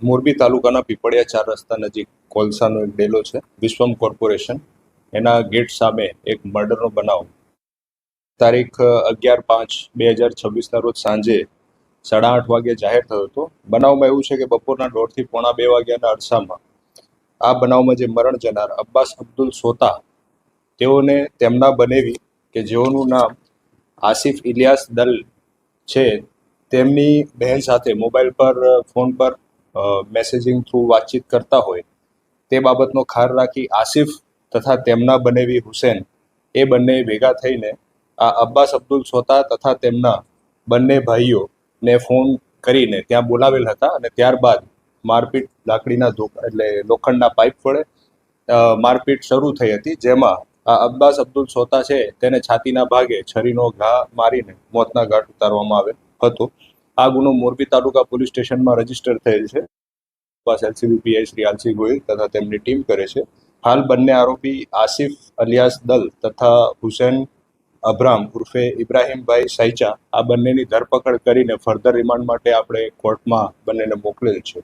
મોરબી તાલુકાના પીપળિયા 4 રસ્તા નજીક કોલસાનો એક ડેલો છે, વિશ્વમ કોર્પોરેશન, એના ગેટ સામે એક મર્ડરનો બનાવ તારીખ 11/5/2026 રોજ સાંજે 8:30 વાગે જાહેર થયો હતો. બનાવમાં એવું છે કે બપોરના 1:30 થી 1:45 વાગ્યાના અરસામાં આ બનાવમાં જે મરણ જનાર અબ્બાસ અબ્દુલ સોતા, તેઓને તેમના બનેવી કે જેઓનું નામ આસિફ ઇલિયાસ દલ છે, તેમની બહેન સાથે મોબાઈલ પર ફોન પર મેસેજિંગ થ્રુ વાતચીત કરતા હોય તે બાબતનો ખાર રાખી આસિફ તથા તેમના બનેવી હુસેન એ બંને ભેગા થઈને આ અબ્બાસ અબ્દુલ સોતા તથા તેમના બંને ભાઈઓને ફોન કરીને ત્યાં બોલાવેલ હતા અને ત્યારબાદ મારપીટ લાકડીના એટલે લોખંડના પાઇપ વડે મારપીટ શરૂ થઈ હતી, જેમાં આ અબ્બાસ અબ્દુલ સોતા છે તેને છાતીના ભાગે છરીનો ઘા મારીને મોતના ઘાટ ઉતારવામાં આવેલ હતો. આ ગુનો મોરબી તાલુકા પોલીસ સ્ટેશનમાં રજીસ્ટર થયેલ છે. એલસીબી પીઆઈ શ્રી આલસી ગોહિલ તથા તેમની ટીમ કરે છે. હાલ બંને આરોપી આસિફ અલિયાસ દલ તથા હુસેન અબ્રામ ઉર્ફે ઇબ્રાહીમભાઈ સાઈચા, આ બંનેની ધરપકડ કરીને ફર્ધર રિમાન્ડ માટે આપણે કોર્ટમાં બંનેને મોકલેલ છે.